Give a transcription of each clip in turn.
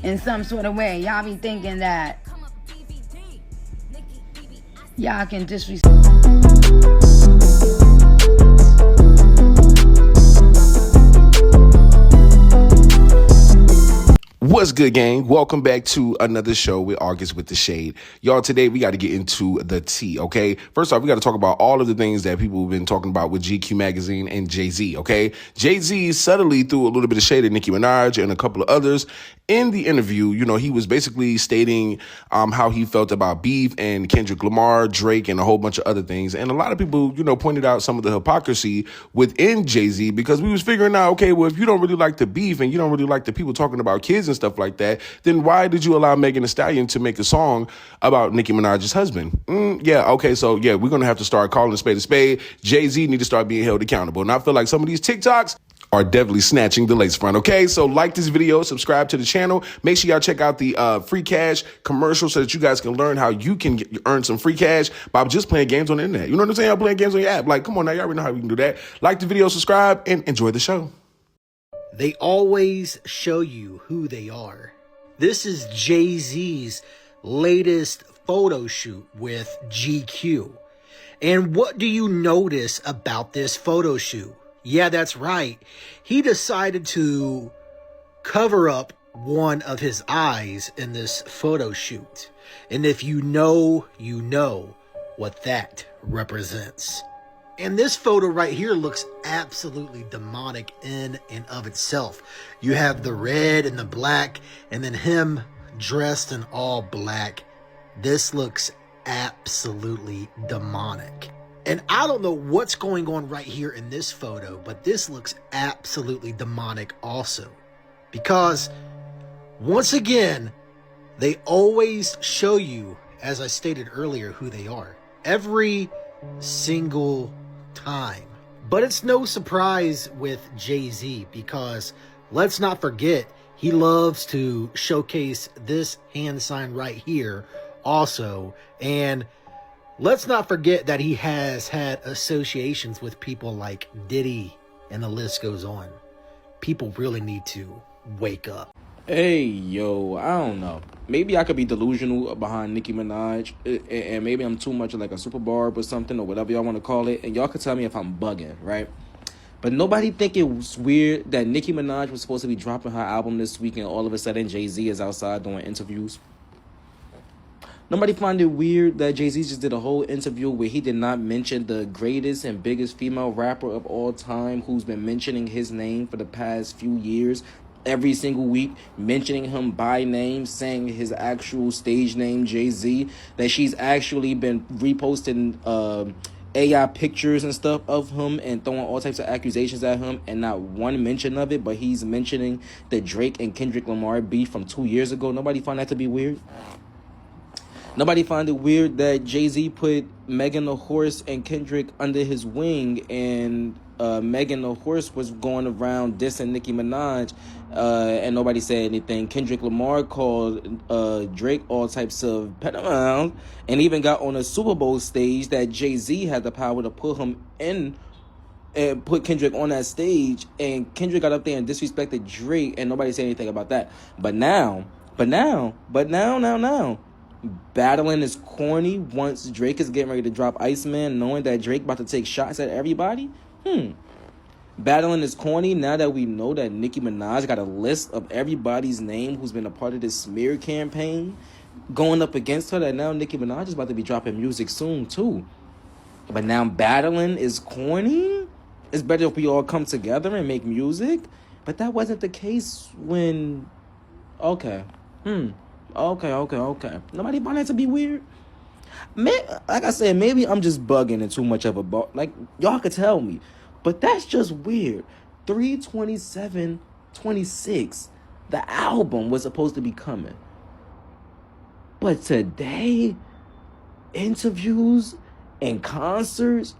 in some sort of way. Y'all be thinking that y'all can disrespect. What's good, gang? Welcome back to another show with August with the Shade. Y'all, today we got to get into the tea, okay? First off, we got to talk about all of the things that people have been talking about with GQ Magazine and Jay-Z, okay? Jay-Z subtly threw a little bit of shade at Nicki Minaj and a couple of others. In the interview, you know, he was basically stating how he felt about beef and Kendrick Lamar, Drake, and a whole bunch of other things. And a lot of people, you know, pointed out some of the hypocrisy within Jay-Z because we was figuring out, okay, well, if you don't really like the beef and you don't really like the people talking about kids and stuff like that, then why did you allow Megan Thee Stallion to make a song about Nicki Minaj's husband? Yeah, okay, so yeah, we're going to have to start calling a spade a spade. Jay-Z need to start being held accountable. And I feel like some of these TikToks are definitely snatching the lace front, okay? So like this video, subscribe to the channel. Make sure y'all check out the free cash commercial so that you guys can learn how you can earn some free cash by just playing games on the internet. You know what I'm saying? I'm playing games on your app. Like, come on now, y'all already know how we can do that. Like the video, subscribe, and enjoy the show. They always show you who they are. This is Jay-Z's latest photo shoot with GQ. And what do you notice about this photo shoot? Yeah, that's right. He decided to cover up one of his eyes in this photo shoot. And if you know what that represents. And this photo right here looks absolutely demonic in and of itself. You have the red and the black, and then him dressed in all black. This looks absolutely demonic. And I don't know what's going on right here in this photo, but this looks absolutely demonic also. Because, once again, they always show you, as I stated earlier, who they are. Every single time. But it's no surprise with Jay-Z because, let's not forget, he loves to showcase this hand sign right here also. And let's not forget that he has had associations with people like Diddy, and the list goes on. People really need to wake up. Hey, yo, I don't know. Maybe I could be delusional behind Nicki Minaj, and maybe I'm too much like a super barb or something, or whatever y'all want to call it, and y'all could tell me if I'm bugging, right? But nobody think it was weird that Nicki Minaj was supposed to be dropping her album this week, and all of a sudden Jay-Z is outside doing interviews? Nobody find it weird that Jay-Z just did a whole interview where he did not mention the greatest and biggest female rapper of all time who's been mentioning his name for the past few years, every single week, mentioning him by name, saying his actual stage name, Jay-Z, that she's actually been reposting AI pictures and stuff of him and throwing all types of accusations at him, and not one mention of it, but he's mentioning the Drake and Kendrick Lamar beef from 2 years ago. Nobody find that to be weird? Nobody find it weird that Jay-Z put Megan the Horse and Kendrick under his wing, and Megan the Horse was going around dissing Nicki Minaj, and nobody said anything. Kendrick Lamar called Drake all types of pedophiles, and even got on a Super Bowl stage that Jay-Z had the power to put him in and put Kendrick on that stage, and Kendrick got up there and disrespected Drake, and nobody said anything about that. But now, battling is corny once Drake is getting ready to drop Iceman, knowing that Drake about to take shots at everybody. Battling is corny now that we know that Nicki Minaj got a list of everybody's name who's been a part of this smear campaign going up against her, that now Nicki Minaj is about to be dropping music soon too. But now battling is corny? It's better if we all come together and make music? But that wasn't the case when... Okay. Okay. Nobody find that to be weird? Like I said, maybe I'm just bugging and too much of a like, y'all could tell me. But that's just weird. 3/27/26, the album was supposed to be coming. But today, interviews and concerts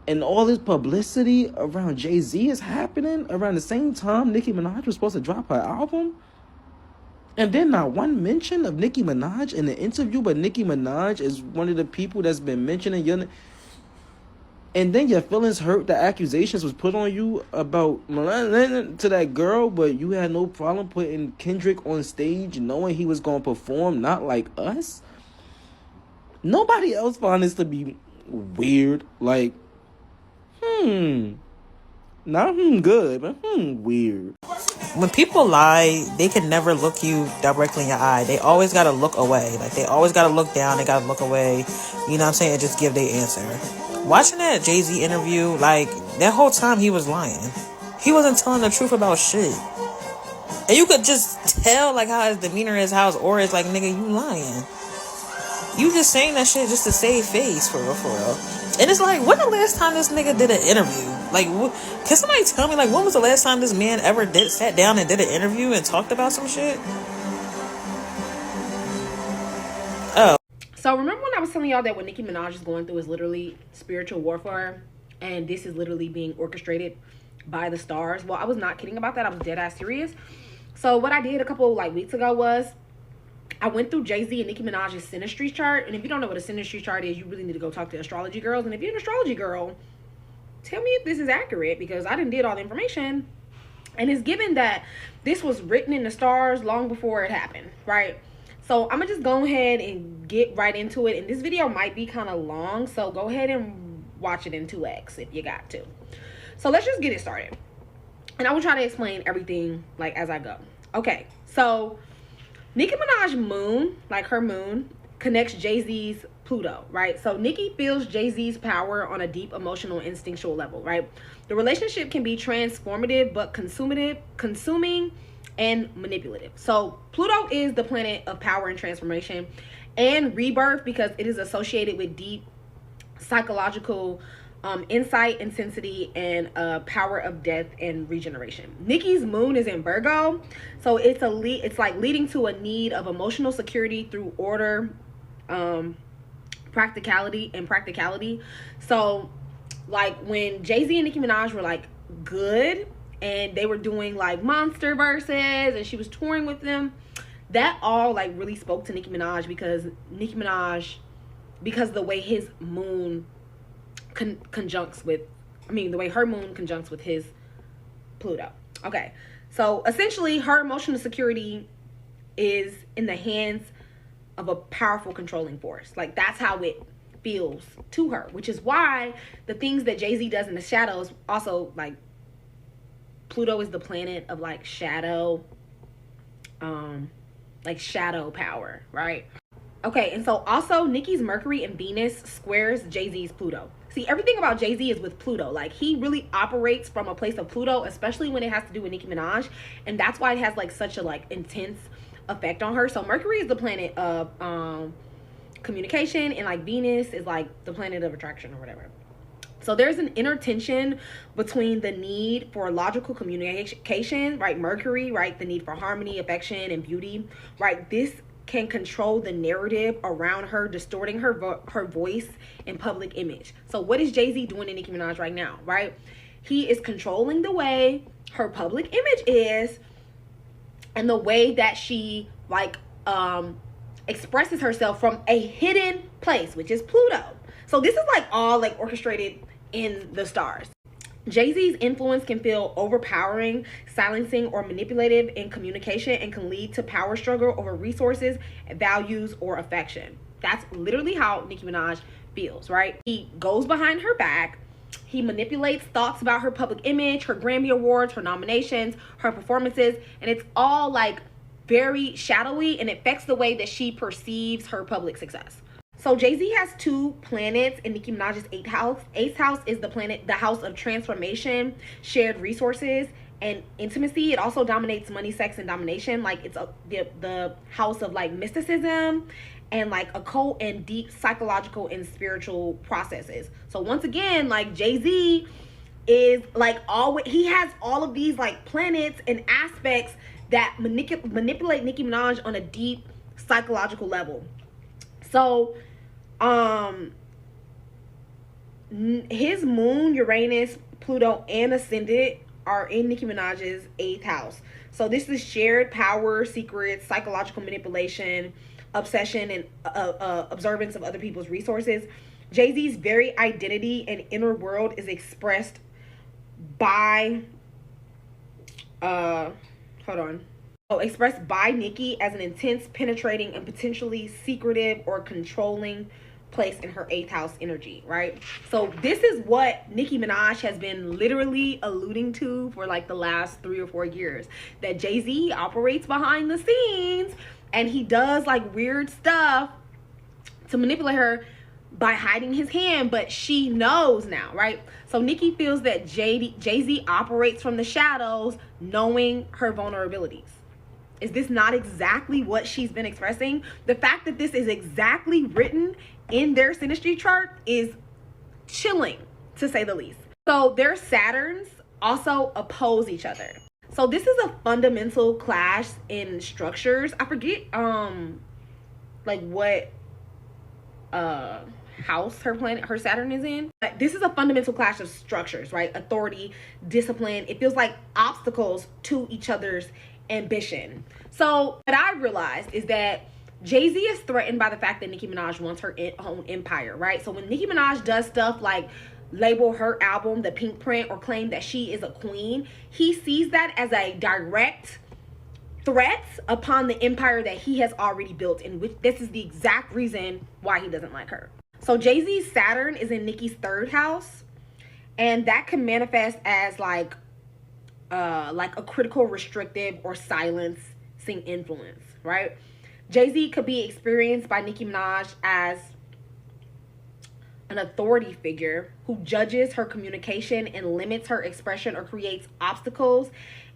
and all this publicity around Jay-Z is happening around the same time Nicki Minaj was supposed to drop her album. And then not one mention of Nicki Minaj in the interview, but Nicki Minaj is one of the people that's been mentioning your name. and then your feelings hurt. The accusations was put on you about to that girl, but you had no problem putting Kendrick on stage, knowing he was gonna perform not like us. Nobody else found this to be weird. Like, not good, but weird. When people lie, they can never look you directly in your eye. They always gotta look away. Like, they always gotta look down. They gotta look away. You know what I'm saying? And just give their answer. Watching that Jay-Z interview, like, that whole time he was lying. He wasn't telling the truth about shit. And you could just tell, like, how his demeanor is, how his aura is. Like, nigga, you lying. You just saying that shit just to save face, for real, for real. And it's like, when the last time this nigga did an interview? Like, can somebody tell me, like, when was the last time this man ever sat down and did an interview and talked about some shit? Oh. So remember when I was telling y'all that what Nicki Minaj is going through is literally spiritual warfare, and this is literally being orchestrated by the stars? Well, I was not kidding about that. I was dead ass serious. So what I did a couple weeks ago was I went through Jay-Z and Nicki Minaj's synastry chart. And if you don't know what a synastry chart is, you really need to go talk to astrology girls. And if you're an astrology girl, tell me if this is accurate, because I didn't did all the information. And it's given that this was written in the stars long before it happened, right? So I'm going to just go ahead and get right into it. And this video might be kind of long, so go ahead and watch it in 2x if you got to. So let's just get it started. And I will try to explain everything, like, as I go. Okay, so Nicki Minaj moon, like her moon, connects Jay-Z's Pluto, right? So Nicki feels Jay-Z's power on a deep emotional instinctual level, right? The relationship can be transformative but consuming and manipulative. So Pluto is the planet of power and transformation and rebirth, because it is associated with deep psychological insight, intensity, and power of death and regeneration. Nicki's moon is in Virgo, so it's like leading to a need of emotional security through order, practicality. So like when Jay-Z and Nicki Minaj were like good and they were doing like monster verses and she was touring with them, that all like really spoke to Nicki Minaj, because the way his moon conjuncts with, the way her moon conjuncts with his Pluto. Okay, so essentially her emotional security is in the hands of a powerful controlling force. Like, that's how it feels to her, which is why the things that Jay-Z does in the shadows also, like, Pluto is the planet of like shadow power, right? Okay, and so also Nicki's Mercury and Venus squares Jay-Z's Pluto. See, everything about Jay-Z is with Pluto. Like, he really operates from a place of Pluto, especially when it has to do with Nicki Minaj. And that's why it has like such a like intense effect on her. So Mercury is the planet of communication, and like Venus is like the planet of attraction or whatever. So there's an inner tension between the need for logical communication, right? Mercury, right? The need for harmony, affection, and beauty, right? This can control the narrative around her, distorting her voice and public image. So what is Jay-Z doing to Nicki Minaj right now, right? He is controlling the way her public image is and the way that she like expresses herself from a hidden place, which is Pluto. So this is like all like orchestrated in the stars. Jay-Z's influence can feel overpowering, silencing, or manipulative in communication, and can lead to power struggle over resources, values, or affection. That's literally how Nicki Minaj feels, right? He goes behind her back. He manipulates thoughts about her public image, her Grammy Awards, her nominations, her performances, and it's all like very shadowy, and it affects the way that she perceives her public success. So Jay-Z has 2 planets in Nicki Minaj's 8th house. 8th house is the house of transformation, shared resources, and intimacy. It also dominates money, sex, and domination. Like, it's the house of like mysticism and like occult and deep psychological and spiritual processes. So once again, like, Jay-Z is like he has all of these like planets and aspects that manipulate Nicki Minaj on a deep psychological level. So his moon, Uranus, Pluto, and ascendant are in Nicki Minaj's 8th house. So this is shared power, secrets, psychological manipulation, obsession, and observance of other people's resources. Jay-Z's very identity and inner world is expressed by expressed by Nicki as an intense, penetrating, and potentially secretive or controlling place in her 8th house energy, right? So this is what Nicki Minaj has been literally alluding to for like the last 3 or 4 years, that Jay-Z operates behind the scenes and he does like weird stuff to manipulate her by hiding his hand, but she knows now, right? So Nicki feels that Jay-Z operates from the shadows, knowing her vulnerabilities. Is this not exactly what she's been expressing? The fact that this is exactly written in their synastry chart is chilling, to say the least. So their Saturns also oppose each other. So this is a fundamental clash in structures. I forget like what house her Saturn is in. But this is a fundamental clash of structures, right? Authority, discipline. It feels like obstacles to each other's ambition. So what I realized is that Jay-Z is threatened by the fact that Nicki Minaj wants her own empire, right? So when Nicki Minaj does stuff like label her album the pink print or claim that she is a queen, he sees that as a direct threat upon the empire that he has already built, and which this is the exact reason why he doesn't like her. So Jay-Z's Saturn is in Nicki's 3rd house, and that can manifest as like a critical, restrictive, or silencing influence, right? Jay-Z could be experienced by Nicki Minaj as an authority figure who judges her communication and limits her expression or creates obstacles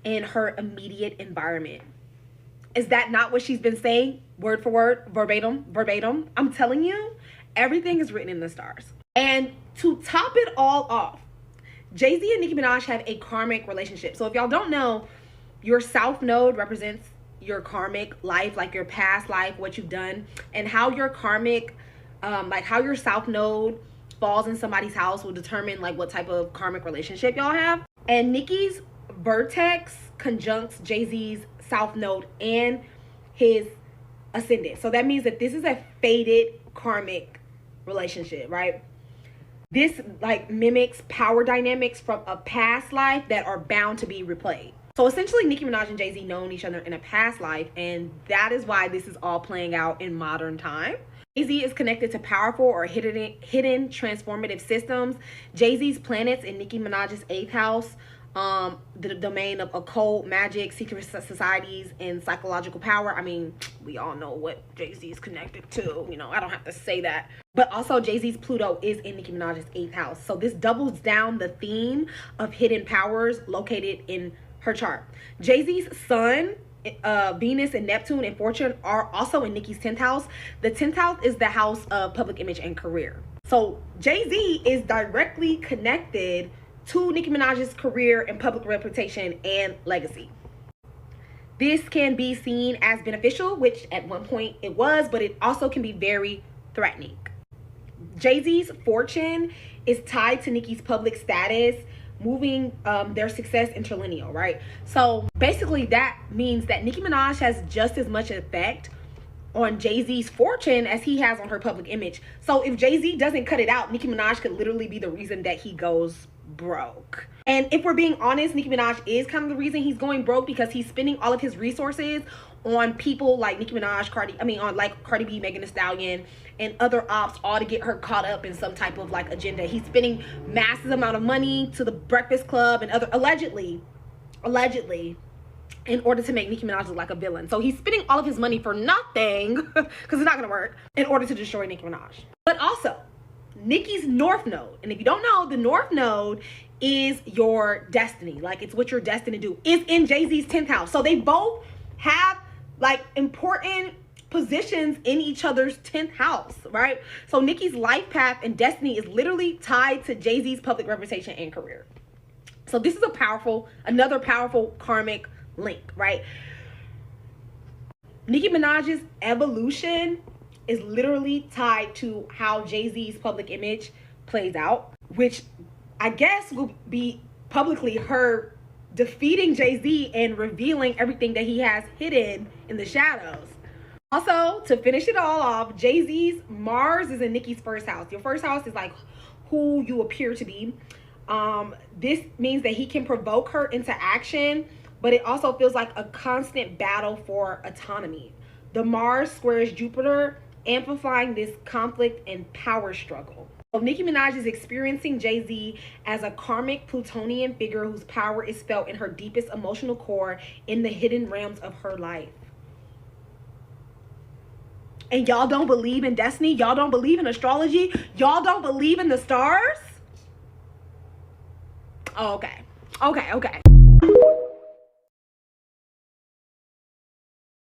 in her immediate environment. Is that not what she's been saying? Word for word, verbatim. I'm telling you, everything is written in the stars. And to top it all off, Jay-Z and Nicki Minaj have a karmic relationship. So if y'all don't know, your South Node represents your karmic life, like your past life, what you've done, and how your karmic, like how your South Node falls in somebody's house will determine like what type of karmic relationship y'all have. And Nicki's vertex conjuncts Jay-Z's South Node and his ascendant. So that means that this is a fated karmic relationship, right? This like mimics power dynamics from a past life that are bound to be replayed. So essentially, Nicki Minaj and Jay-Z known each other in a past life, and that is why this is all playing out in modern time. Jay-Z is connected to powerful or hidden transformative systems. Jay-Z's planets in Nicki Minaj's 8th house, the domain of occult, magic, secret societies, and psychological power. I mean, we all know what Jay-Z is connected to. You know, I don't have to say that. But also, Jay-Z's Pluto is in Nicki Minaj's 8th house. So this doubles down the theme of hidden powers located in her chart. Jay-Z's Sun, Venus, and Neptune and Fortune are also in Nicki's 10th house. The 10th house is the house of public image and career. So Jay-Z is directly connected to Nicki Minaj's career and public reputation and legacy. This can be seen as beneficial, which at one point it was, but it also can be very threatening. Jay-Z's fortune is tied to Nicki's public status, moving their success interlineal, right? So basically that means that Nicki Minaj has just as much effect on Jay-Z's fortune as he has on her public image. So if Jay-Z doesn't cut it out, Nicki Minaj could literally be the reason that he goes broke. And if we're being honest, Nicki Minaj is kind of the reason he's going broke, because he's spending all of his resources on people like Nicki Minaj, on like Cardi B, Megan Thee Stallion, and other ops, all to get her caught up in some type of like agenda. He's spending massive amount of money to the Breakfast Club and other allegedly in order to make Nicki Minaj look like a villain. So he's spending all of his money for nothing, because it's not gonna work, in order to destroy Nicki Minaj. But also Nicki's North Node, and if you don't know, the North Node is your destiny, like it's what you're destined to do, is in Jay-Z's 10th house. So they both have like important positions in each other's 10th house, right? So Nicki's life path and destiny is literally tied to Jay-Z's public reputation and career. So this is another powerful karmic link, right? Nicki Minaj's evolution is literally tied to how Jay-Z's public image plays out, which I guess will be publicly her defeating Jay-Z and revealing everything that he has hidden in the shadows. Also, to finish it all off, Jay-Z's Mars is in Nicki's first house. Your first house is like who you appear to be. This means that he can provoke her into action, but it also feels like a constant battle for autonomy. The Mars squares Jupiter, amplifying this conflict and power struggle. So Nicki Minaj is experiencing Jay-Z as a karmic Plutonian figure whose power is felt in her deepest emotional core in the hidden realms of her life. And y'all don't believe in destiny? Y'all don't believe in astrology? Y'all don't believe in the stars? Oh, okay. Okay.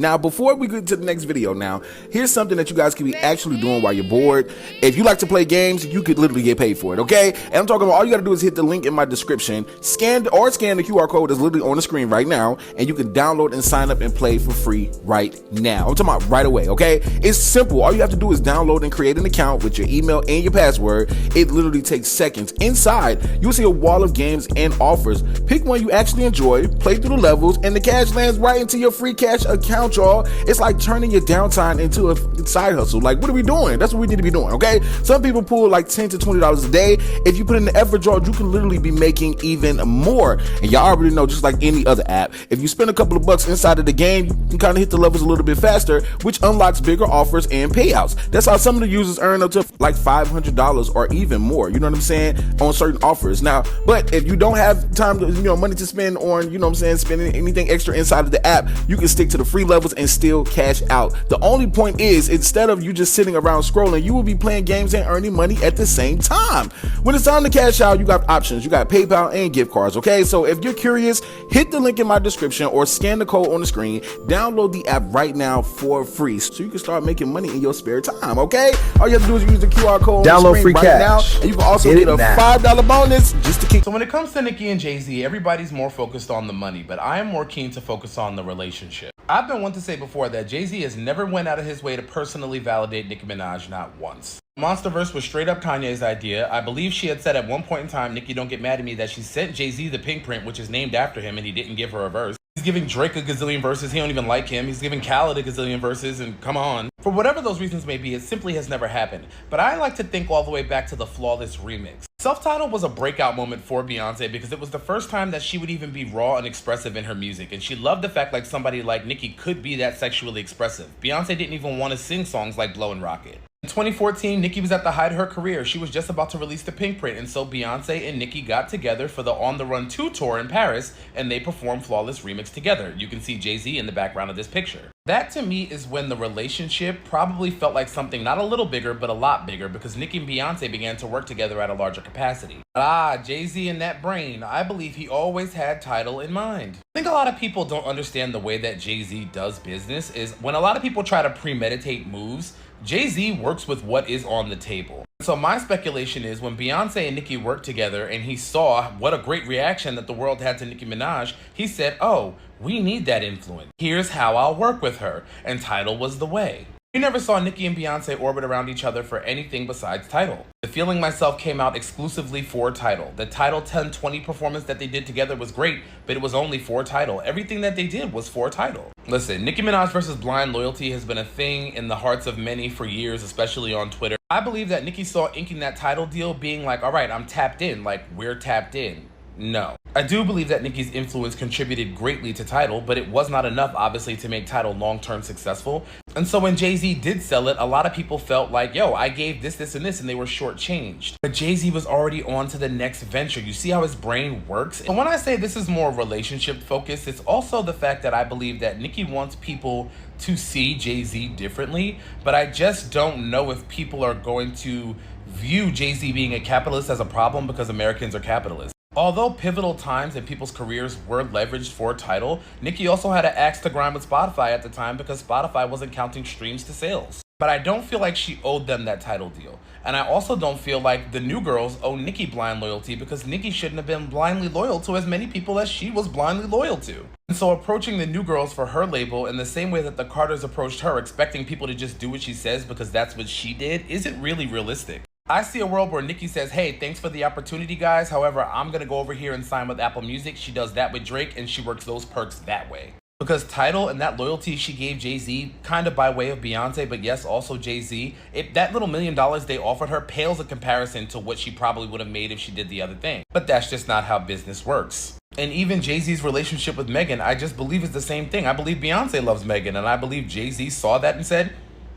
Now, before we get to the next video now, here's something that you guys can be actually doing while you're bored. If you like to play games, you could literally get paid for it, okay? And I'm talking about all you gotta do is hit the link in my description, scan the QR code that's literally on the screen right now, and you can download and sign up and play for free right now. I'm talking about right away, okay? It's simple. All you have to do is download and create an account with your email and your password. It literally takes seconds. Inside, you'll see a wall of games and offers. Pick one you actually enjoy, play through the levels, and the cash lands right into your free cash account, y'all. It's like turning your downtime into a side hustle. Like, what are we doing? That's what we need to be doing, okay? Some people pull like $10 to $20 a day. If you put in the effort, y'all, you can literally be making even more. And y'all already know, just like any other app, if you spend a couple of bucks inside of the game, you can kind of hit the levels a little bit faster, which unlocks bigger offers and payouts. That's how some of the users earn up to like $500 or even more, you know what I'm saying, on certain offers. Now, but if you don't have time to, money to spend on, spending anything extra inside of the app, you can stick to the free levels and still cash out. The only point is, instead of you just sitting around scrolling, you will be playing games and earning money at the same time. When it's time to cash out, you got options. You got PayPal and gift cards, okay? So if you're curious, hit the link in my description or scan the code on the screen. Download the app right now for free so you can start making money in your spare time, okay? All you have to do is use the QR code on the screen free right cash. now, and you can also get a $5 bonus just to keep. So when it comes to Nicki and Jay-Z, everybody's more focused on the money, but I am more keen to focus on the relationship. I've been one to say before that Jay-Z has never went out of his way to personally validate Nicki Minaj, not once. Monsterverse was straight up Kanye's idea. I believe she had said at one point in time, Nicki, don't get mad at me, that she sent Jay-Z the pink print, which is named after him, and he didn't give her a verse. He's giving Drake a gazillion verses, he don't even like him. He's giving Khaled a gazillion verses, and come on. For whatever those reasons may be, it simply has never happened. But I like to think all the way back to the Flawless remix. Self-Titled was a breakout moment for Beyonce because it was the first time that she would even be raw and expressive in her music, and she loved the fact like somebody like Nicki could be that sexually expressive. Beyonce didn't even want to sing songs like Blow and Rocket. In 2014, Nicki was at the height of her career. She was just about to release the pink print, and so Beyonce and Nicki got together for the On the Run 2 tour in Paris, and they performed Flawless Remix together. You can see Jay-Z in the background of this picture. That to me is when the relationship probably felt like something not a little bigger, but a lot bigger, because Nicki and Beyonce began to work together at a larger capacity. Jay-Z and that brain, I believe he always had title in mind. I think a lot of people don't understand the way that Jay-Z does business is when a lot of people try to premeditate moves, Jay-Z works with what is on the table. So my speculation is when Beyonce and Nicki worked together and he saw what a great reaction that the world had to Nicki Minaj, he said, oh, we need that influence. Here's how I'll work with her. And Tidal was the way. We never saw Nicki and Beyonce orbit around each other for anything besides Tidal. The Feeling Myself came out exclusively for Tidal. The Tidal 10-20 performance that they did together was great, but it was only for Tidal. Everything that they did was for Tidal. Listen, Nicki Minaj versus blind loyalty has been a thing in the hearts of many for years, especially on Twitter. I believe that Nicki saw inking that Tidal deal being like, all right, I'm tapped in, like we're tapped in. No. I do believe that Nicki's influence contributed greatly to Tidal, but it was not enough, obviously, to make Tidal long-term successful. And so when Jay-Z did sell it, a lot of people felt like, yo, I gave this, this, and this, and they were shortchanged. But Jay-Z was already on to the next venture. You see how his brain works? And when I say this is more relationship focused, it's also the fact that I believe that Nicki wants people to see Jay-Z differently, but I just don't know if people are going to view Jay-Z being a capitalist as a problem because Americans are capitalists. Although pivotal times in people's careers were leveraged for Tidal, Nicki also had an axe to grind with Spotify at the time because Spotify wasn't counting streams to sales. But I don't feel like she owed them that Tidal deal. And I also don't feel like the new girls owe Nicki blind loyalty because Nicki shouldn't have been blindly loyal to as many people as she was blindly loyal to. And so approaching the new girls for her label in the same way that the Carters approached her, expecting people to just do what she says because that's what she did, isn't really realistic. I see a world where Nicki says, hey, thanks for the opportunity, guys. However, I'm going to go over here and sign with Apple Music. She does that with Drake, and she works those perks that way. Because Tidal and that loyalty she gave Jay-Z, kind of by way of Beyonce, but yes, also Jay-Z, that little $1 million they offered her pales in comparison to what she probably would have made if she did the other thing. But that's just not how business works. And even Jay-Z's relationship with Megan, I just believe is the same thing. I believe Beyonce loves Megan, and I believe Jay-Z saw that and said,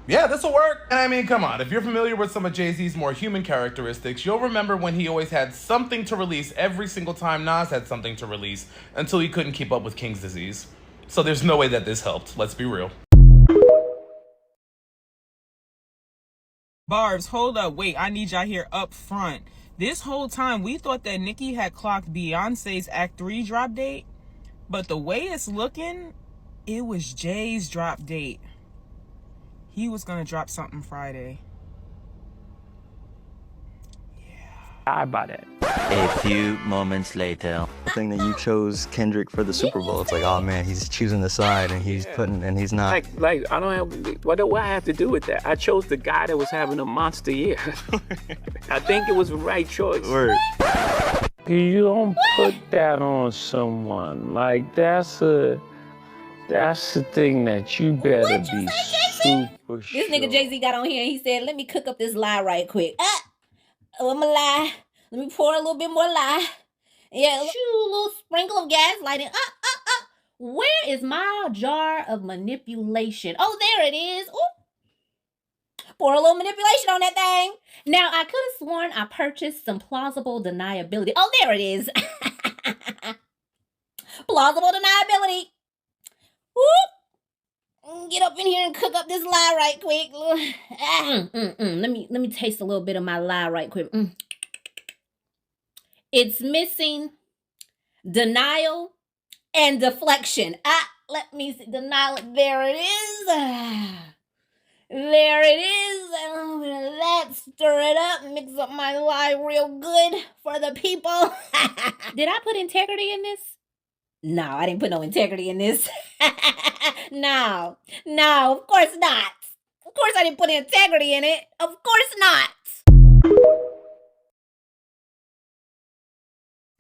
yeah, this'll work. And I mean, come on, if you're familiar with some of Jay-Z's more human characteristics, you'll remember when he always had something to release every single time Nas had something to release until he couldn't keep up with King's disease. So there's no way that this helped, let's be real. Barbs, hold up, wait, I need y'all here up front. This whole time, we thought that Nicki had clocked Beyonce's Act 3 drop date, but the way it's looking, it was Jay's drop date. He was gonna drop something Friday. I bought it. A few moments later. The thing that you chose Kendrick for the Super Bowl, it's like, oh man, he's choosing the side and he's putting, and he's not. Like I don't have, what do I have to do with that? I chose the guy that was having a monster year. I think it was the right choice. Word. You don't put that on someone. Like that's the thing that you better be super sure. This nigga Jay-Z got on here and he said, let me cook up this lie right quick. I'm gonna lie. Let me pour a little bit more lie. Yeah, a little sprinkle of gaslighting. Where is my jar of manipulation? Oh, there it is. Ooh. Pour a little manipulation on that thing. Now, I could have sworn I purchased some plausible deniability. Oh, there it is. Plausible deniability. Whoop. Get up in here and cook up this lie right quick. Let me taste a little bit of my lie right quick. It's missing denial and deflection. Let me see. Denial. There it is. There it is. Let's stir it up. Mix up my lie real good for the people. Did I put integrity in this? No, I didn't put no integrity in this. No, of course not. Of course I didn't put integrity in it. Of course not.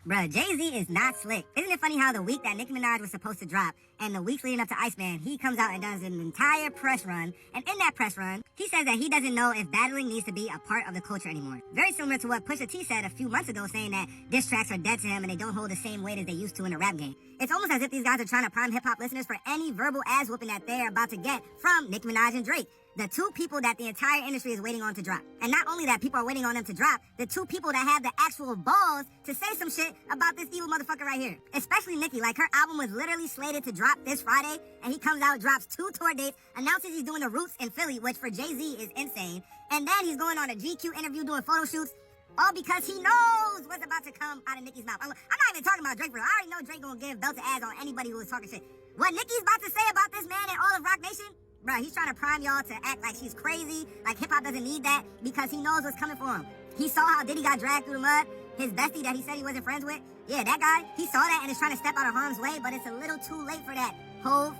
Bruh, Jay-Z is not slick. Isn't it funny how the week that Nicki Minaj was supposed to drop and the weeks leading up to Iceman, he comes out and does an entire press run. And in that press run, he says that he doesn't know if battling needs to be a part of the culture anymore. Very similar to what Pusha T said a few months ago, saying that diss tracks are dead to him and they don't hold the same weight as they used to in the rap game. It's almost as if these guys are trying to prime hip-hop listeners for any verbal ass whooping that they're about to get from Nicki Minaj and Drake. The two people that the entire industry is waiting on to drop. And not only that people are waiting on them to drop, the two people that have the actual balls to say some shit about this evil motherfucker right here. Especially Nicki, like her album was literally slated to drop this Friday, and he comes out, drops 2 tour dates, announces he's doing the Roots in Philly, which for Jay-Z is insane. And then he's going on a GQ interview doing photo shoots, all because he knows what's about to come out of Nicki's mouth. I'm not even talking about Drake, for real. I already know Drake gonna give belt to ass on anybody who is talking shit. What Nicki's about to say about this man and all of Rock Nation, bruh, he's trying to prime y'all to act like she's crazy, like hip-hop doesn't need that, because he knows what's coming for him. He saw how Diddy got dragged through the mud. His bestie that he said he wasn't friends with, yeah, that guy, he saw that and is trying to step out of harm's way, but it's a little too late for that. Hove.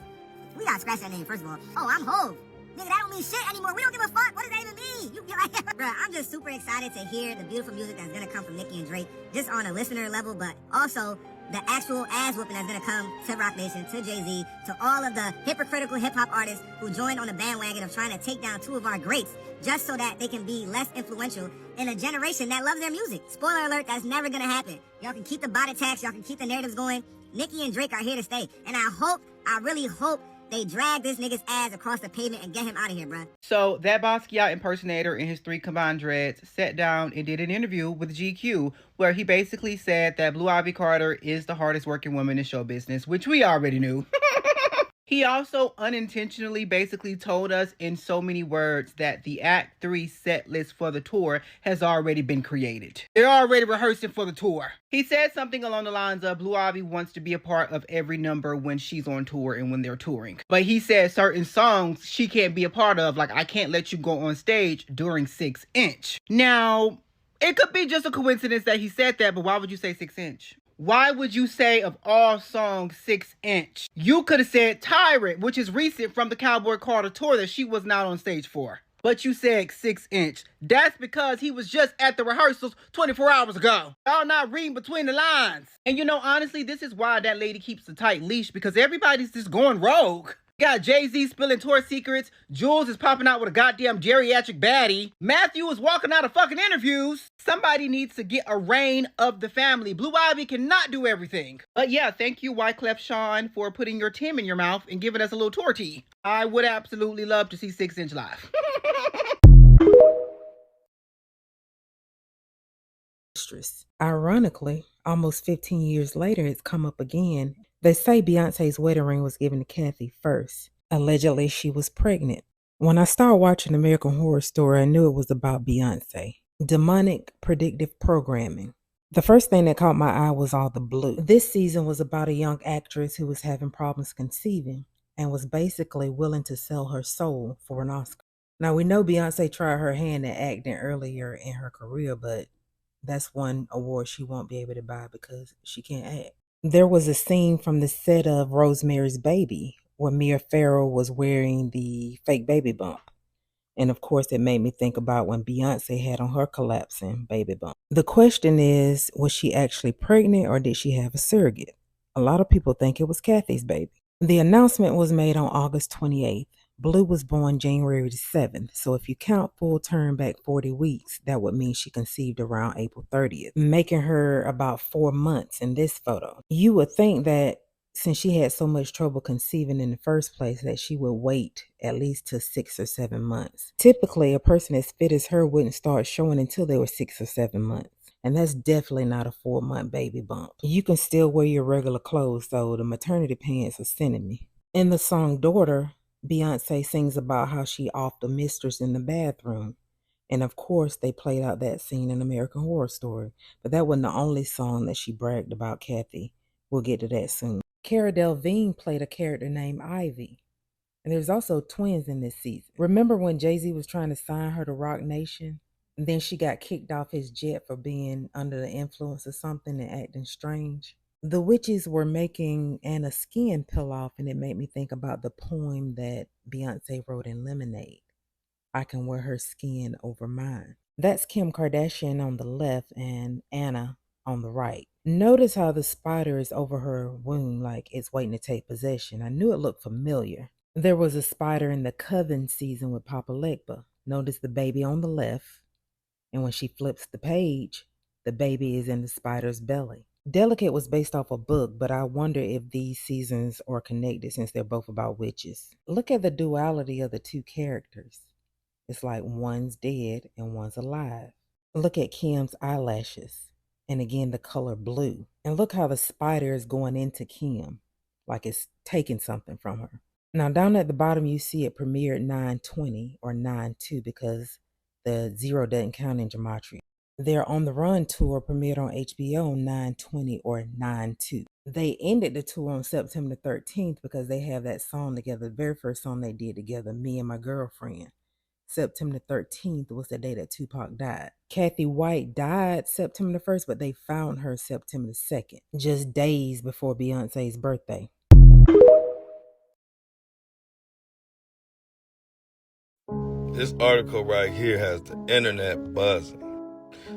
We gotta scratch that name, first of all. Oh, I'm Hove. Nigga, that don't mean shit anymore. We don't give a fuck. What does that even mean? You're like, bruh, I'm just super excited to hear the beautiful music that's gonna come from Nicki and Drake, just on a listener level, but also the actual ass whooping that's gonna come to Rock Nation, to Jay-Z, to all of the hypocritical hip-hop artists who joined on the bandwagon of trying to take down 2 of our greats just so that they can be less influential in a generation that loves their music. Spoiler alert, that's never gonna happen. Y'all can keep the bot attacks, y'all can keep the narratives going. Nicki and Drake are here to stay. And I really hope they drag this nigga's ass across the pavement and get him out of here, bruh. So that Basquiat impersonator in his 3 combined dreads sat down and did an interview with GQ where he basically said that Blue Ivy Carter is the hardest working woman in show business, which we already knew. He also unintentionally basically told us in so many words that the Act 3 set list for the tour has already been created. They're already rehearsing for the tour. He said something along the lines of Blue Ivy wants to be a part of every number when she's on tour and when they're touring. But he said certain songs she can't be a part of, like I Can't Let You Go on Stage during 6 Inch. Now, it could be just a coincidence that he said that, but why would you say 6 Inch? Why would you say of all songs 6 Inch? You could have said Tyrant, which is recent from the Cowboy Carter tour that she was not on stage for. But you said 6-inch. That's because he was just at the rehearsals 24 hours ago. Y'all not reading between the lines. And you know, honestly, this is why that lady keeps a tight leash, because everybody's just going rogue. Got Jay-Z spilling tour secrets. Jules is popping out with a goddamn geriatric baddie. Matthew is walking out of fucking interviews. Somebody needs to get a reign of the family. Blue Ivy cannot do everything. But yeah, thank you, Wyclef Sean, for putting your Tim in your mouth and giving us a little torty. I would absolutely love to see 6-inch live. Ironically, almost 15 years later, it's come up again. They say Beyonce's wedding ring was given to Kathy first. Allegedly, she was pregnant. When I started watching American Horror Story, I knew it was about Beyonce. Demonic predictive programming. The first thing that caught my eye was all the blue. This season was about a young actress who was having problems conceiving and was basically willing to sell her soul for an Oscar. Now, we know Beyonce tried her hand at acting earlier in her career, but that's one award she won't be able to buy because she can't act. There was a scene from the set of Rosemary's Baby where Mia Farrow was wearing the fake baby bump. And of course, it made me think about when Beyonce had on her collapsing baby bump. The question is, was she actually pregnant or did she have a surrogate? A lot of people think it was Kathy's baby. The announcement was made on August 28th. Blue was born January the 7th, so if you count full term back 40 weeks, that would mean she conceived around April 30th, making her about 4 months in this photo. You would think that since she had so much trouble conceiving in the first place, that she would wait at least to 6 or 7 months. Typically, a person as fit as her wouldn't start showing until they were 6 or 7 months. And that's definitely not a 4-month baby bump. You can still wear your regular clothes, though. The maternity pants are sending me. In the song Daughter, Beyonce sings about how she offed the mistress in the bathroom. And of course, they played out that scene in American Horror Story. But that wasn't the only song that she bragged about Kathy. We'll get to that soon. Cara Delevingne played a character named Ivy. And there's also twins in this season. Remember when Jay-Z was trying to sign her to Roc Nation? And then she got kicked off his jet for being under the influence of something and acting strange? The witches were making Anna's skin peel off, and it made me think about the poem that Beyonce wrote in Lemonade. I can wear her skin over mine. That's Kim Kardashian on the left and Anna on the right. Notice how the spider is over her womb like it's waiting to take possession. I knew it looked familiar. There was a spider in the Coven season with Papa Legba. Notice the baby on the left, and when she flips the page, the baby is in the spider's belly. Delicate was based off a book, but I wonder if these seasons are connected since they're both about witches. Look at the duality of the two characters. It's like one's dead and one's alive. Look at Kim's eyelashes, and again the color blue. And look how the spider is going into Kim, like it's taking something from her. Now down at the bottom you see it premiered 9/20 or 9/2 because the 0 doesn't count in gematria. Their On the Run tour premiered on HBO on 9/20 or 9/2. They ended the tour on September 13th because they have that song together, the very first song they did together, Me and My Girlfriend. September 13th was the day that Tupac died. Kathy White died September 1st, but they found her September 2nd, just days before Beyonce's birthday. This article right here has the internet buzzing.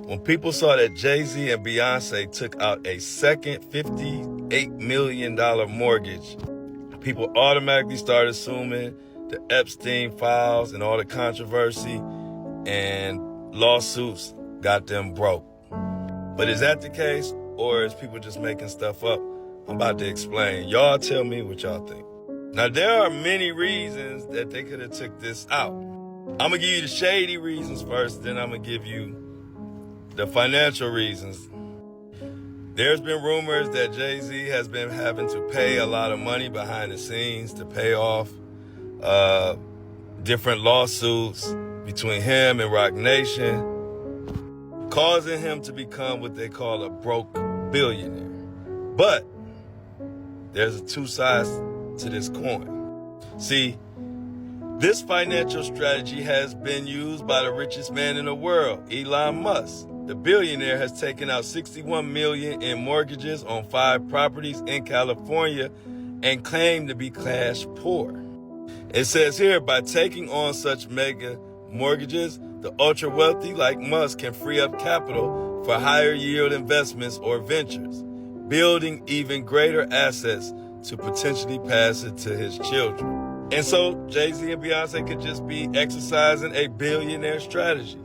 When people saw that Jay-Z and Beyonce took out a second $58 million mortgage, people automatically started assuming the Epstein files and all the controversy and lawsuits got them broke. But is that the case, or is people just making stuff up? I'm about to explain. Y'all tell me what y'all think. Now, there are many reasons that they could have took this out. I'm going to give you the shady reasons first, then I'm going to give you the financial reasons. There's been rumors that Jay-Z has been having to pay a lot of money behind the scenes to pay off different lawsuits between him and Roc Nation, causing him to become what they call a broke billionaire. But there's two sides to this coin. See, this financial strategy has been used by the richest man in the world, Elon Musk. The billionaire has taken out $61 million in mortgages on 5 properties in California and claimed to be cash poor. It says here, by taking on such mega mortgages, the ultra wealthy like Musk can free up capital for higher yield investments or ventures, building even greater assets to potentially pass it to his children. And so Jay-Z and Beyonce could just be exercising a billionaire strategy.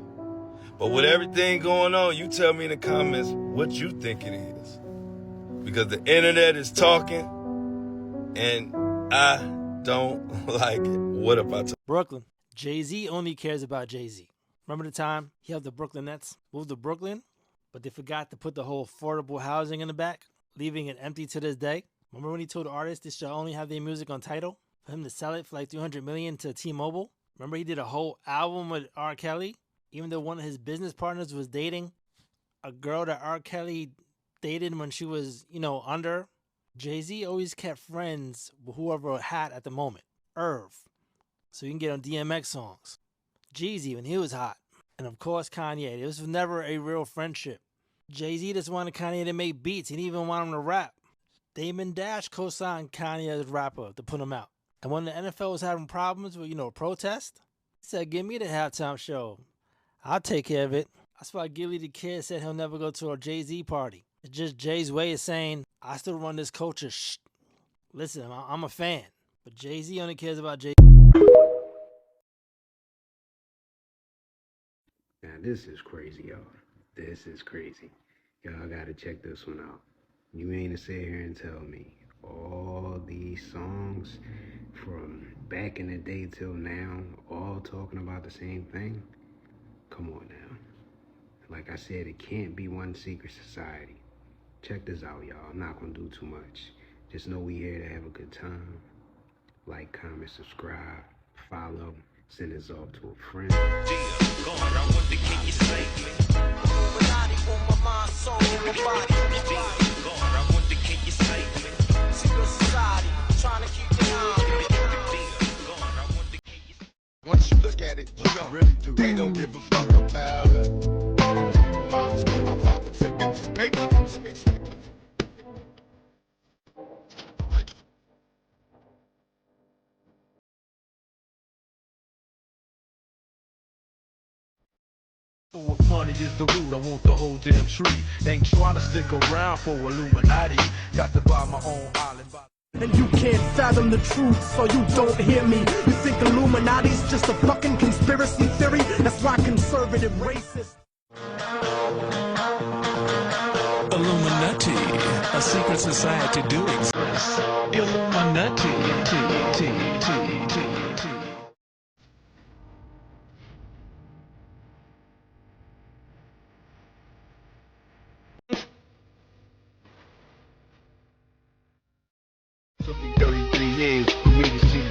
But with everything going on, you tell me in the comments what you think it is. Because the internet is talking, and I don't like it. What about Brooklyn? Jay-Z only cares about Jay-Z. Remember the time he helped the Brooklyn Nets move to Brooklyn, but they forgot to put the whole affordable housing in the back, leaving it empty to this day? Remember when he told artists they should only have their music on Tidal for him to sell it for like $300 million to T-Mobile? Remember he did a whole album with R. Kelly, even though one of his business partners was dating a girl that R. Kelly dated when she was, under? Jay-Z always kept friends with whoever had at the moment. Irv, so you can get on DMX songs. Jeezy when he was hot. And of course Kanye. This was never a real friendship. Jay-Z just wanted Kanye to make beats. He didn't even want him to rap. Damon Dash co-signed Kanye as rapper to put him out. And when the NFL was having problems with, protest, he said, give me the halftime show. I'll take care of it. That's why Gilly the Kid said he'll never go to a Jay-Z party. It's just Jay's way of saying, I still run this culture. Shh. Listen, I'm a fan. But Jay-Z only cares about Jay. Now this is crazy, y'all. This is crazy. Y'all gotta check this one out. You ain't to sit here and tell me all these songs from back in the day till now, all talking about the same thing? Come on now. Like I said, it can't be one secret society. Check this out, y'all. I'm not gonna do too much. Just know we here to have a good time. Like, comment, subscribe, follow, send this off to a friend. Once you look at it, you don't really do. They don't give a fuck about it. What money is the root, I want the whole damn tree. Ain't trying to stick around for Illuminati. Got to buy my own island. And you can't fathom the truth, so you don't hear me. You think Illuminati's just a fucking conspiracy theory? That's why conservative racists. Illuminati, a secret society do exist. Illuminati, Took me 33 years for me to see.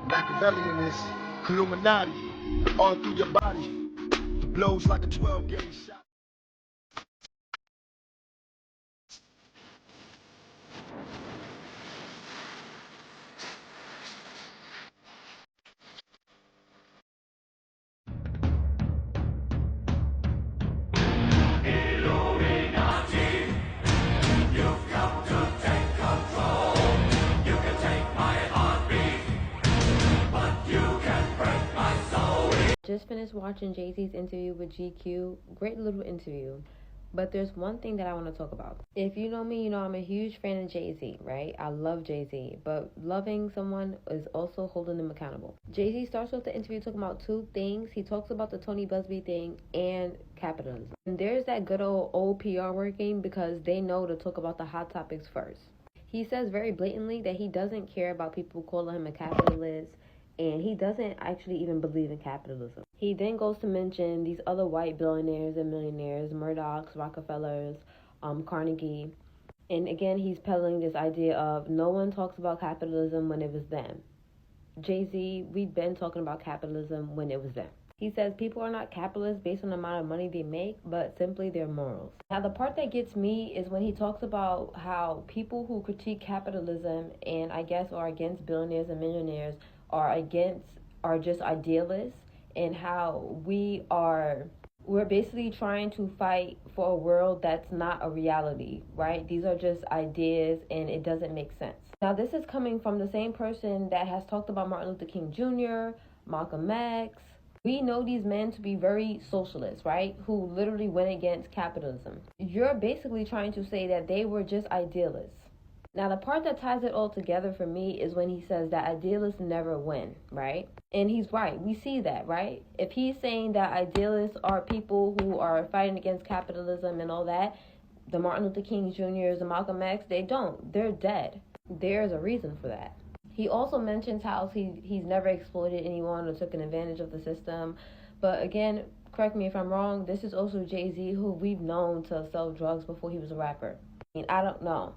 Machiavellian is Illuminati, all through your body. The blows like a 12-gauge shot. Just finished watching Jay-Z's interview with GQ. Great little interview. But there's one thing that I want to talk about. If you know me, you know I'm a huge fan of Jay-Z, right? I love Jay-Z. But loving someone is also holding them accountable. Jay-Z starts off the interview talking about two things. He talks about the Tony Busby thing and capitalism. And there's that good old PR working because they know to talk about the hot topics first. He says very blatantly that he doesn't care about people calling him a capitalist. And he doesn't actually even believe in capitalism. He then goes to mention these other white billionaires and millionaires, Murdochs, Rockefellers, Carnegie. And again, he's peddling this idea of no one talks about capitalism when it was them. Jay-Z, we've been talking about capitalism when it was them. He says people are not capitalists based on the amount of money they make, but simply their morals. Now, the part that gets me is when he talks about how people who critique capitalism and I guess are against billionaires and millionaires are just idealists, and how we're basically trying to fight for a world that's not a reality, right? These are just ideas and it doesn't make sense. Now, this is coming from the same person that has talked about Martin Luther King Jr., Malcolm X. We know these men to be very socialist, right? Who literally went against capitalism. You're basically trying to say that they were just idealists. Now, the part that ties it all together for me is when he says that idealists never win, right? And he's right. We see that, right? If he's saying that idealists are people who are fighting against capitalism and all that, the Martin Luther King Jr.'s, the Malcolm X, they don't. They're dead. There's a reason for that. He also mentions how he's never exploited anyone or taken advantage of the system. But again, correct me if I'm wrong, this is also Jay-Z, who we've known to sell drugs before he was a rapper. I mean, I don't know.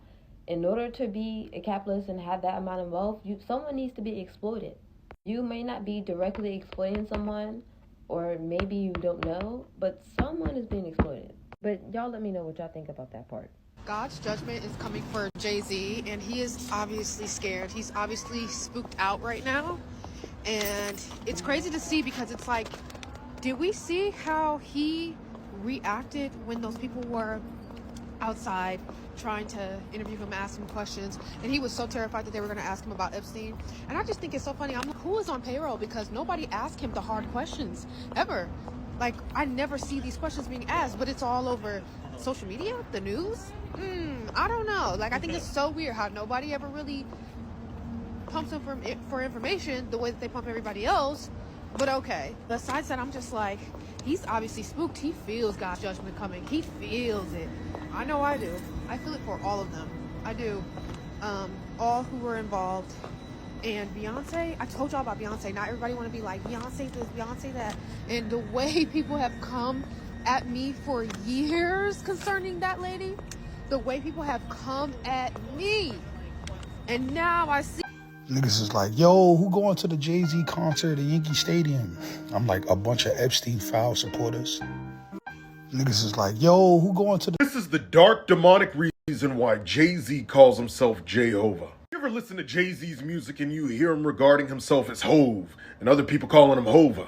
In order to be a capitalist and have that amount of wealth, someone needs to be exploited. You may not be directly exploiting someone, or maybe you don't know, but someone is being exploited. But y'all let me know what y'all think about that part. God's judgment is coming for Jay-Z, and he is obviously scared. He's obviously spooked out right now. And it's crazy to see, because it's like, did we see how he reacted when those people were outside trying to interview him, ask him questions, and he was so terrified that they were going to ask him about Epstein? And I just think it's so funny. I'm like, who is on payroll? Because nobody asked him the hard questions ever. Like, I never see these questions being asked, but it's all over social media, the news. I don't know. Like, I think it's so weird how nobody ever really pumps him for information the way that they pump everybody else. But okay. Besides that, I'm just like, he's obviously spooked. He feels God's judgment coming. He feels it. I know I do. I feel it for all of them. I do. All who were involved. And Beyonce, I told y'all about Beyonce. Not everybody want to be like, Beyonce this, Beyonce that. And the way people have come at me for years concerning that lady, the way people have come at me, and now I see niggas is like, yo, who going to the Jay-Z concert at Yankee Stadium? I'm like, a bunch of Epstein file supporters. Niggas is like, yo, who going to the... This is the dark demonic reason why Jay-Z calls himself Jehovah. You ever listen to Jay-Z's music and you hear him regarding himself as Hove and other people calling him Hova,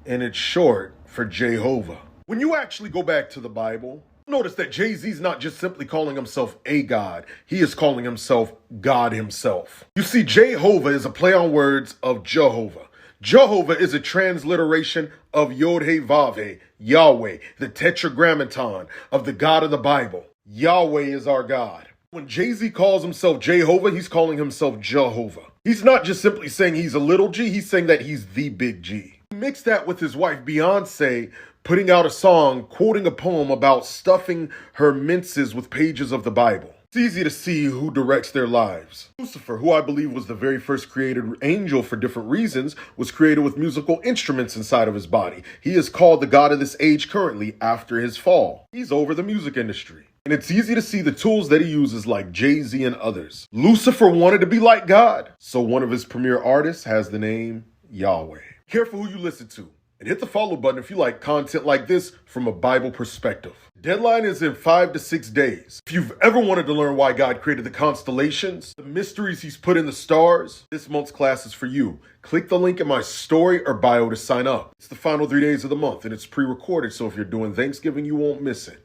and it's short for Jehovah. When you actually go back to the Bible, notice that Jay-Z's not just simply calling himself a god, he is calling himself God himself. You see, Jehovah is a play on words of Jehovah. Jehovah is a transliteration of Yod-He-Vav-He, Yahweh, the tetragrammaton of the God of the Bible. Yahweh is our God. When Jay-Z calls himself Jehovah, he's calling himself Jehovah. He's not just simply saying he's a little G, he's saying that he's the big G. Mix that with his wife Beyonce putting out a song quoting a poem about stuffing her minces with pages of the Bible. It's easy to see who directs their lives. Lucifer, who I believe was the very first created angel for different reasons, was created with musical instruments inside of his body. He is called the god of this age currently after his fall. He's over the music industry. And it's easy to see the tools that he uses, like Jay-Z and others. Lucifer wanted to be like God, so one of his premier artists has the name Yahweh. Careful who you listen to. And hit the follow button if you like content like this from a Bible perspective. Deadline is in 5 to 6 days. If you've ever wanted to learn why God created the constellations, the mysteries he's put in the stars, this month's class is for you. Click the link in my story or bio to sign up. It's the final 3 days of the month and it's pre-recorded, so if you're doing Thanksgiving, you won't miss it.